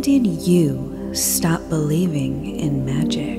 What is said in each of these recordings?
When did you stop believing in magic?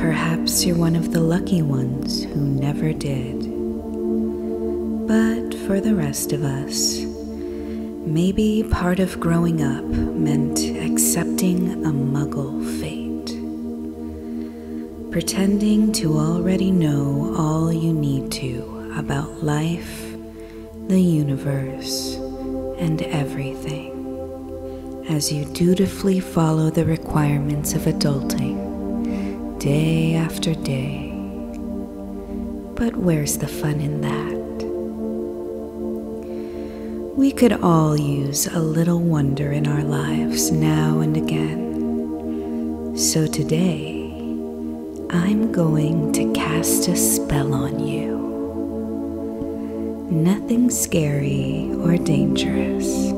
Perhaps you're one of the lucky ones who never did. But for the rest of us, maybe part of growing up meant accepting a muggle fate, pretending to already know all you need to about life, the universe, and everything, as you dutifully follow the requirements of adulting day after day. But where's the fun in that? We could all use a little wonder in our lives now and again. So today, I'm going to cast a spell on you. Nothing scary or dangerous,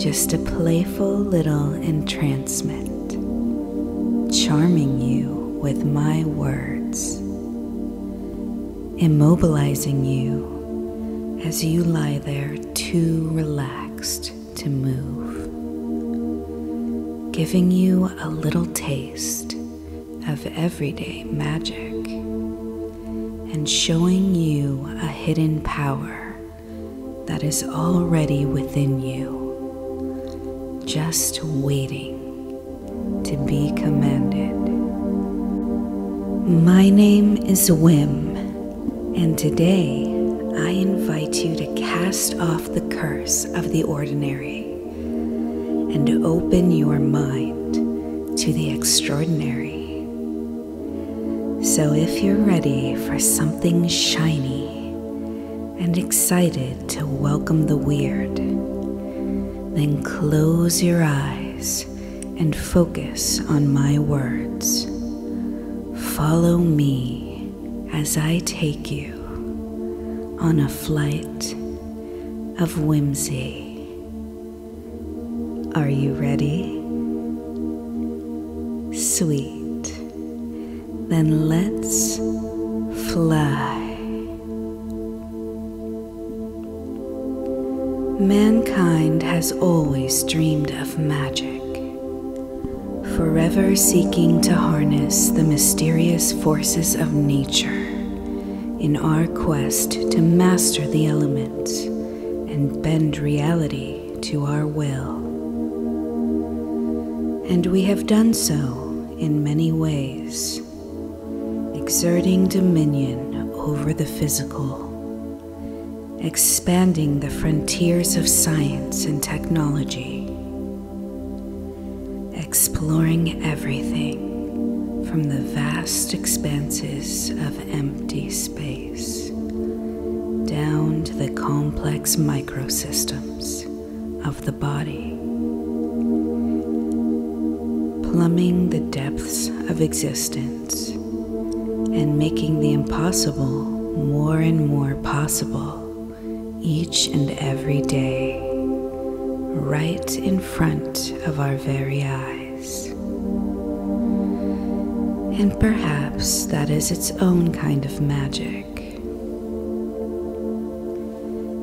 just a playful little entrancement, charming you with my words, immobilizing you as you lie there too relaxed to move, giving you a little taste of everyday magic and showing you a hidden power that is already within you, just waiting to be commanded. My name is Whim, and today I invite you to cast off the curse of the ordinary and open your mind to the extraordinary. So if you're ready for something shiny and excited to welcome the weird, then close your eyes and focus on my words. Follow me as I take you on a flight of whimsy. Are you ready? Sweet. Then let's fly. Mankind has always dreamed of magic, forever seeking to harness the mysterious forces of nature in our quest to master the elements and bend reality to our will. And we have done so in many ways, exerting dominion over the physical, expanding the frontiers of science and technology, exploring everything from the vast expanses of empty space down to the complex microsystems of the body, plumbing the depths of existence and making the impossible more and more possible each and every day, right in front of our very eyes. And perhaps that is its own kind of magic.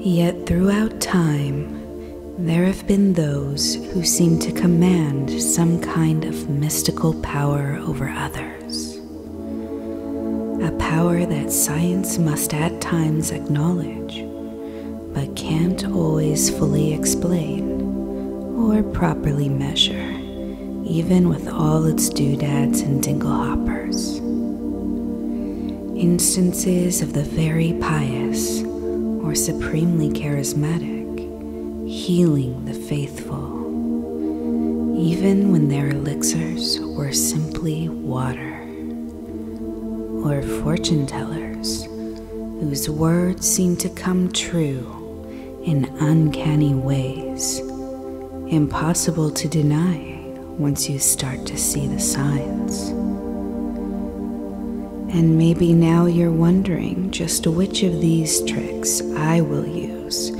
Yet throughout time, there have been those who seem to command some kind of mystical power over others. A power that science must at times acknowledge, but can't always fully explain or properly measure, even with all its doodads and dinglehoppers. Instances of the very pious or supremely charismatic healing the faithful, even when their elixirs were simply water, or fortune tellers whose words seem to come true in uncanny ways, impossible to deny once you start to see the signs. And maybe now you're wondering just which of these tricks I will use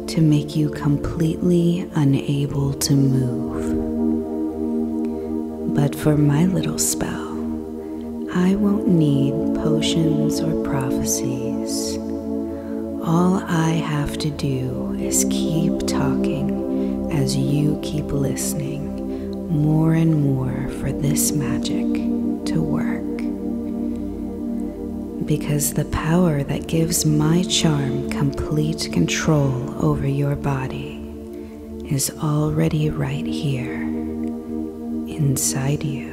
to make you completely unable to move. But for my little spell, I won't need potions or prophecies. All I have to do is keep talking as you keep listening more and more for this magic to work. Because the power that gives my charm complete control over your body is already right here inside you.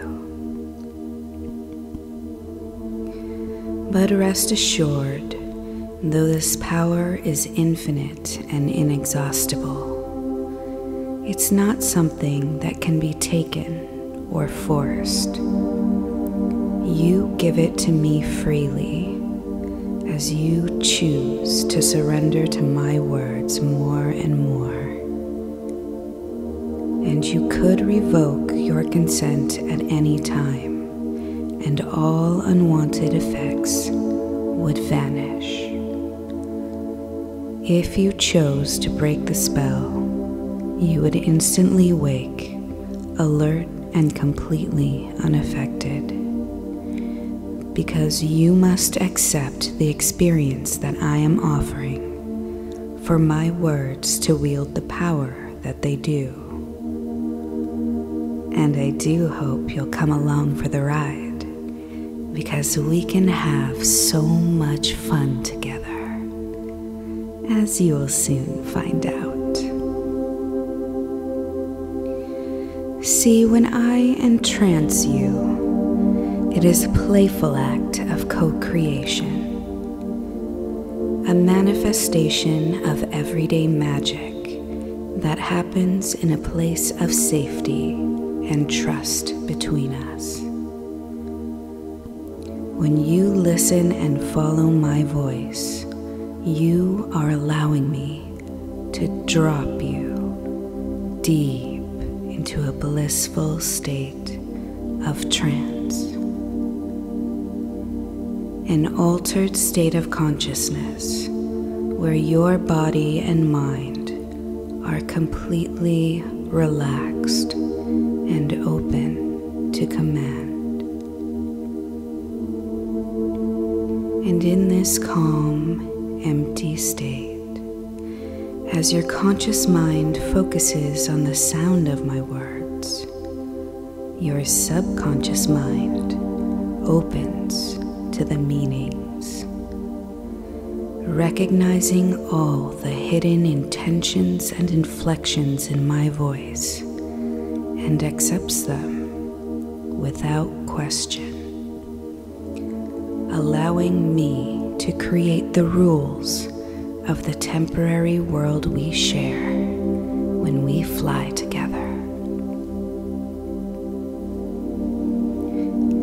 But rest assured, though this power is infinite and inexhaustible, it's not something that can be taken or forced. You give it to me freely as you choose to surrender to my words more and more. And you could revoke your consent at any time, and all unwanted effects would vanish. If you chose to break the spell, you would instantly wake, alert and completely unaffected. Because you must accept the experience that I am offering for my words to wield the power that they do. And I do hope you'll come along for the ride, because we can have so much fun together, as you will soon find out. See, when I entrance you, it is a playful act of co-creation, a manifestation of everyday magic that happens in a place of safety and trust between us. When you listen and follow my voice, you are allowing me to drop you deep into a blissful state of trance, an altered state of consciousness where your body and mind are completely relaxed and open to command. And in this calm, empty state, as your conscious mind focuses on the sound of my words, your subconscious mind opens to the meanings, recognizing all the hidden intentions and inflections in my voice, and accepts them without question, allowing me to create the rules of the temporary world we share when we fly together.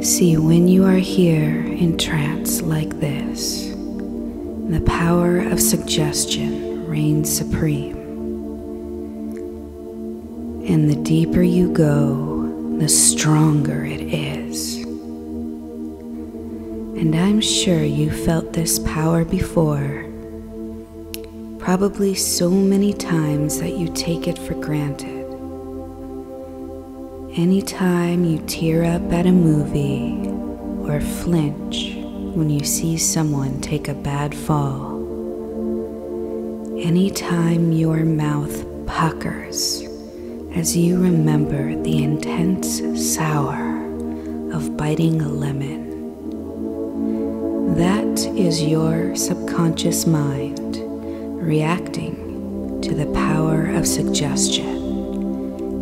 See, when you are here in trance like this, the power of suggestion reigns supreme. And the deeper you go, the stronger it is. And I'm sure you felt this power before, probably so many times that you take it for granted. Anytime you tear up at a movie or flinch when you see someone take a bad fall, anytime your mouth puckers as you remember the intense sour of biting a lemon, that is your subconscious mind reacting to the power of suggestion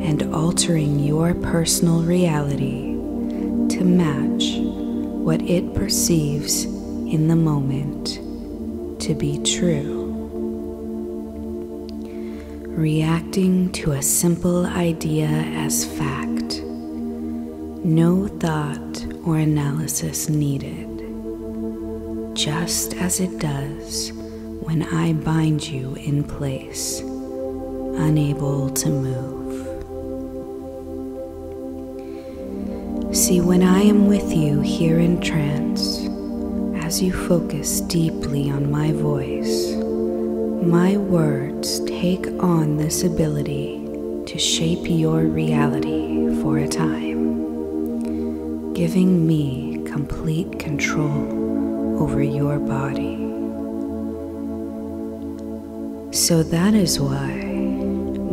and altering your personal reality to match what it perceives in the moment to be true. Reacting to a simple idea as fact, no thought or analysis needed, just as it does when I bind you in place, unable to move. See, when I am with you here in trance, as you focus deeply on my voice, my words take on this ability to shape your reality for a time, giving me complete control over your body. So that is why,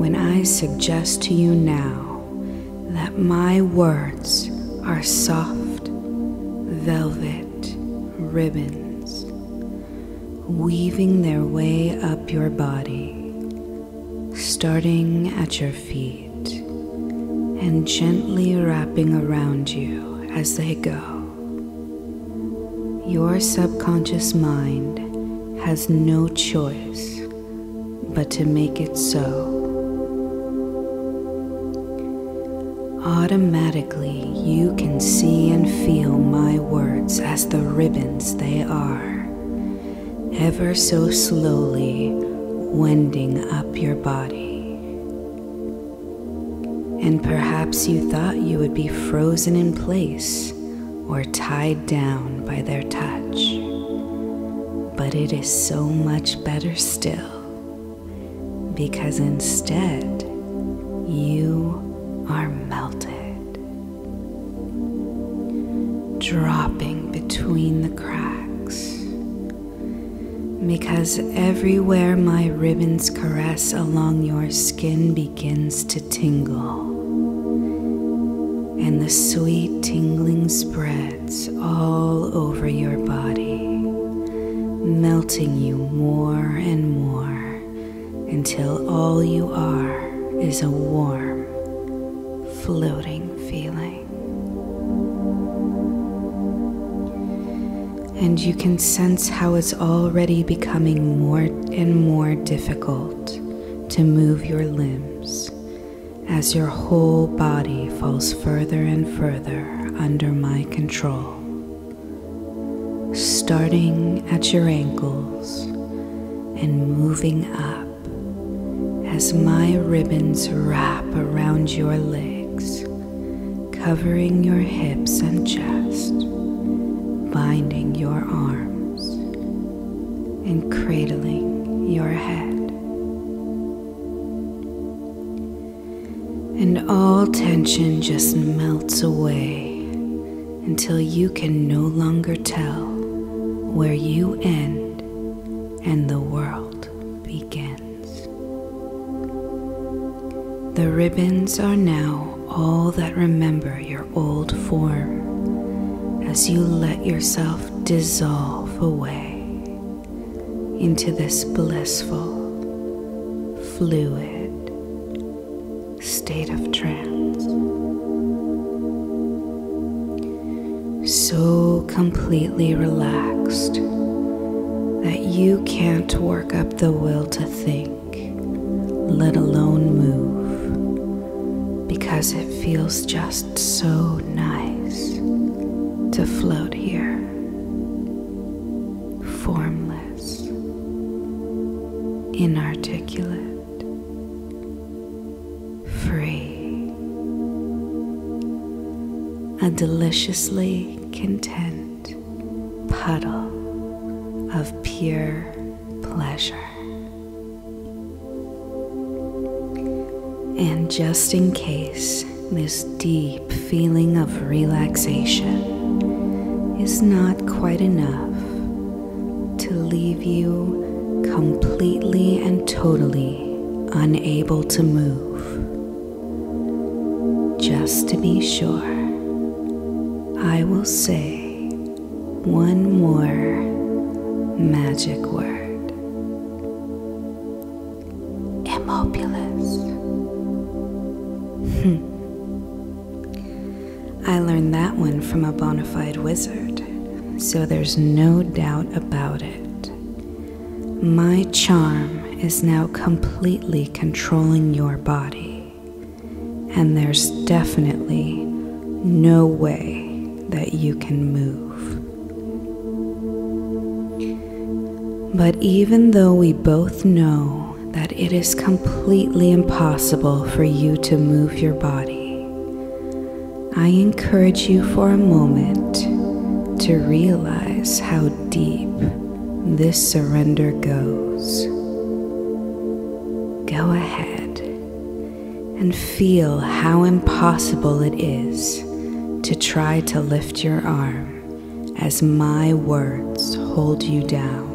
when I suggest to you now that my words are soft velvet ribbons weaving their way up your body, starting at your feet and gently wrapping around you as they go. Your subconscious mind has no choice but to make it so. Automatically, you can see and feel my words as the ribbons they are, ever so slowly wending up your body. And perhaps you thought you would be frozen in place or tied down by their touch. But it is so much better still, because instead you are melted, dropping between the cracks. Because everywhere my ribbons caress along your skin begins to tingle, and the sweet tingling spreads all over your body, melting you more and more until all you are is a warm, floating feeling. And you can sense how it's already becoming more and more difficult to move your limbs as your whole body falls further and further under my control, starting at your ankles and moving up as my ribbons wrap around your legs, covering your hips and chest, binding your arms and cradling your head. And all tension just melts away until you can no longer tell where you end and the world begins. The ribbons are now all that remember your old form as you let yourself dissolve away into this blissful, fluid state of trance, so completely relaxed that you can't work up the will to think, let alone move, because it feels just so nice to float here, formless, inarticulate, free, a deliciously content puddle of pure pleasure. And just in case this deep feeling of relaxation is not quite enough to leave you completely and totally unable to move, just to be sure, I will say one more magic word: Immobilis. I learned that one from a bona fide wizard, so there's no doubt about it. My charm is now completely controlling your body, and there's definitely no way that you can move. But even though we both know that it is completely impossible for you to move your body, I encourage you for a moment to realize how deep this surrender goes. Go ahead and feel how impossible it is to try to lift your arm as my words hold you down.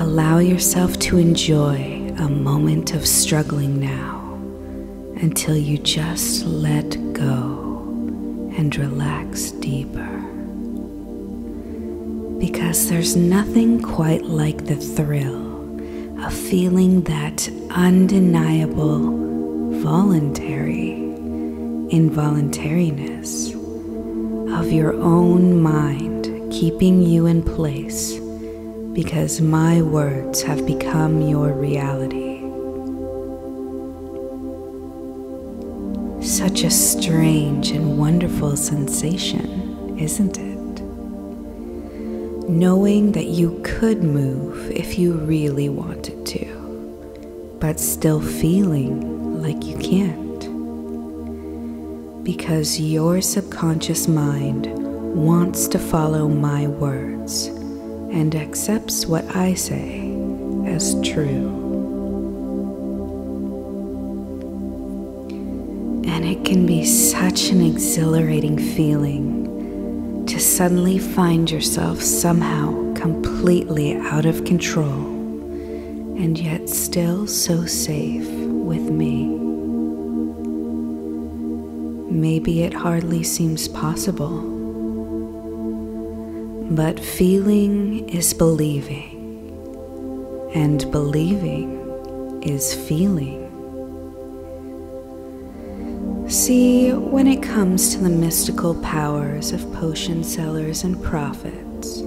Allow yourself to enjoy a moment of struggling now until you just let go and relax deeper. Because there's nothing quite like the thrill of feeling that undeniable voluntary involuntariness of your own mind keeping you in place because my words have become your reality. Such a strange and wonderful sensation, isn't it? Knowing that you could move if you really wanted to, but still feeling like you can't. Because your subconscious mind wants to follow my words and accepts what I say as true. And it can be such an exhilarating feeling to suddenly find yourself somehow completely out of control and yet still so safe with me. Maybe it hardly seems possible, but feeling is believing, and believing is feeling. See, when it comes to the mystical powers of potion sellers and prophets,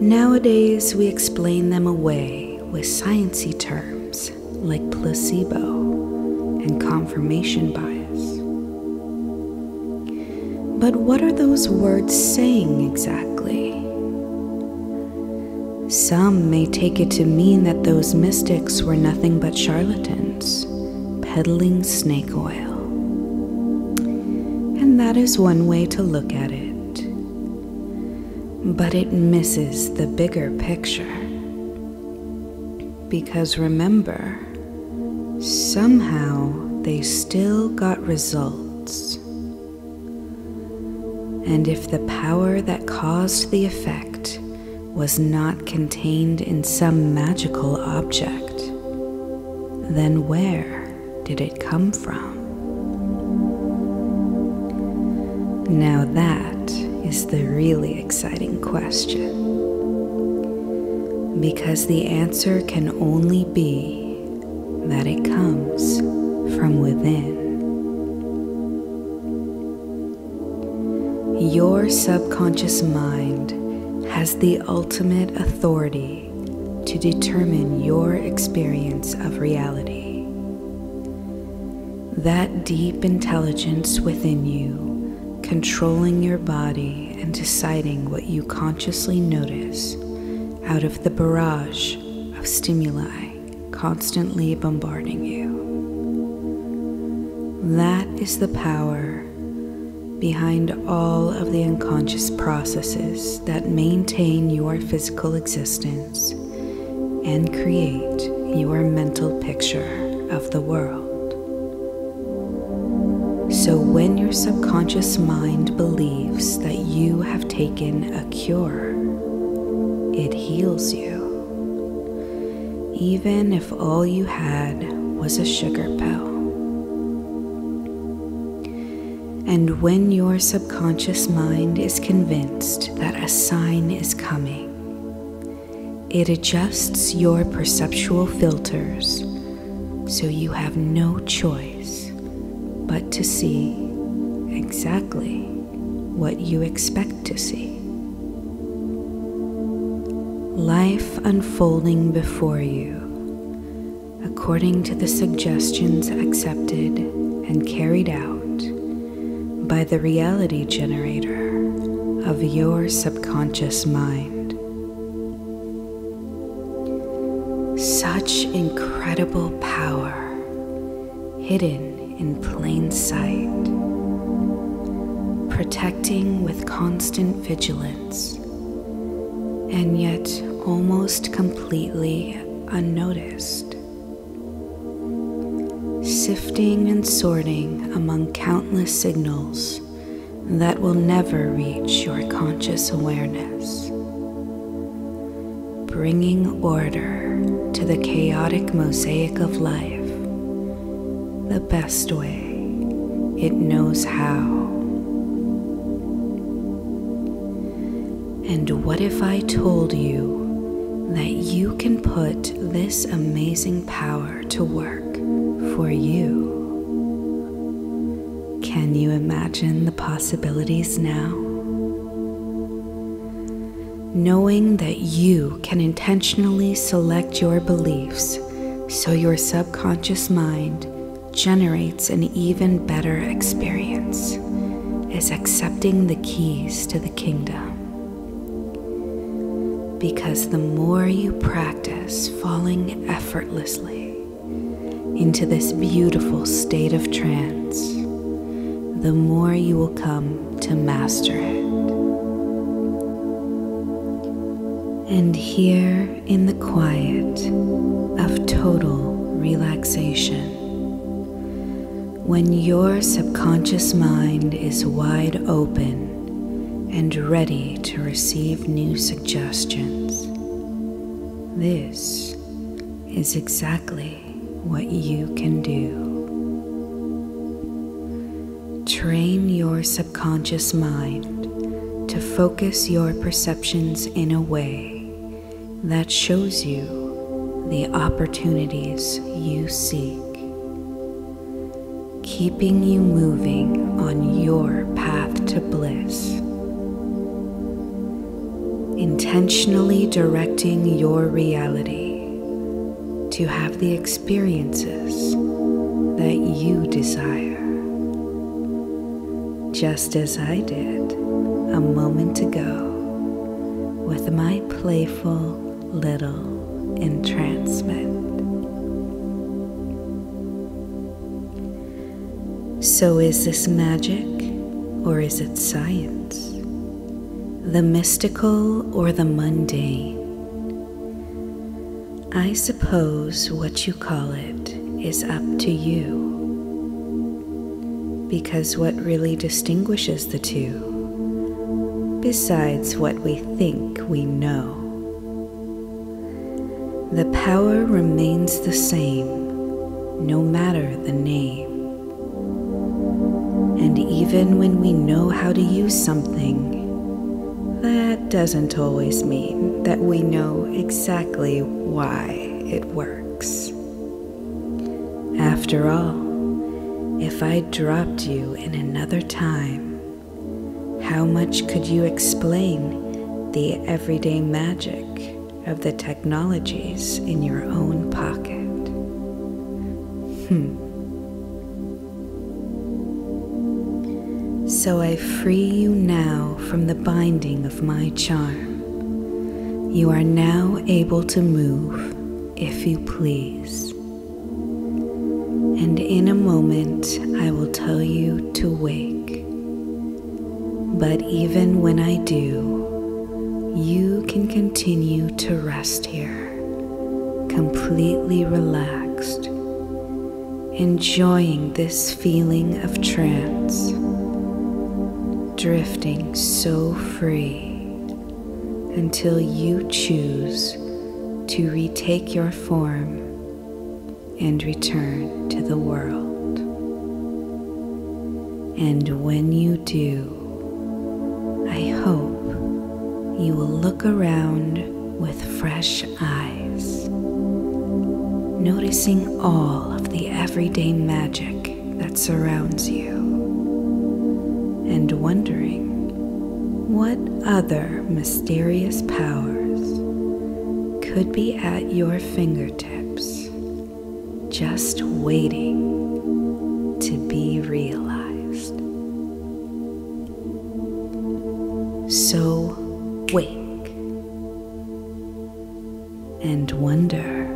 nowadays we explain them away with sciencey terms like placebo and confirmation bias. But what are those words saying exactly? Some may take it to mean that those mystics were nothing but charlatans, peddling snake oil. And that is one way to look at it. But it misses the bigger picture. Because remember, somehow they still got results. And if the power that caused the effect was not contained in some magical object, then where did it come from? Now that is the really exciting question. Because the answer can only be that it comes from within. Your subconscious mind has the ultimate authority to determine your experience of reality. That deep intelligence within you, controlling your body and deciding what you consciously notice out of the barrage of stimuli constantly bombarding you. That is the power behind all of the unconscious processes that maintain your physical existence and create your mental picture of the world. So when your subconscious mind believes that you have taken a cure, it heals you, even if all you had was a sugar pill. And when your subconscious mind is convinced that a sign is coming, it adjusts your perceptual filters so you have no choice but to see exactly what you expect to see. Life unfolding before you, according to the suggestions accepted and carried out by the reality generator of your subconscious mind. Such incredible power hidden in plain sight, protecting with constant vigilance, and yet almost completely unnoticed. Sifting and sorting among countless signals that will never reach your conscious awareness. bringing order to the chaotic mosaic of life the best way it knows how. And what if I told you that you can put this amazing power to work for you? Can you imagine the possibilities now? Knowing that you can intentionally select your beliefs so your subconscious mind generates an even better experience is accepting the keys to the kingdom. Because the more you practice falling effortlessly into this beautiful state of trance, the more you will come to master it. And here in the quiet of total relaxation, when your subconscious mind is wide open and ready to receive new suggestions, this is exactly what you can do. Train your subconscious mind to focus your perceptions in a way that shows you the opportunities you seek, keeping you moving on your path to bliss, intentionally directing your reality to have the experiences that you desire, just as I did a moment ago with my playful little entrancement. So is this magic or is it science? The mystical or the mundane? I suppose what you call it is up to you, because what really distinguishes the two, besides what we think we know, the power remains the same no matter the name. And even when we know how to use something, that doesn't always mean that we know exactly why it works. After all, if I dropped you in another time, how much could you explain the everyday magic of the technologies in your own pocket? So I free you now from the binding of my charm. You are now able to move, if you please. And in a moment, I will tell you to wake. But even when I do, you can continue to rest here, completely relaxed, enjoying this feeling of trance, drifting so free until you choose to retake your form and return to the world. And when you do, I hope you will look around with fresh eyes, noticing all of the everyday magic that surrounds you, and wondering what other mysterious powers could be at your fingertips, just waiting to be realized. So wake and wonder.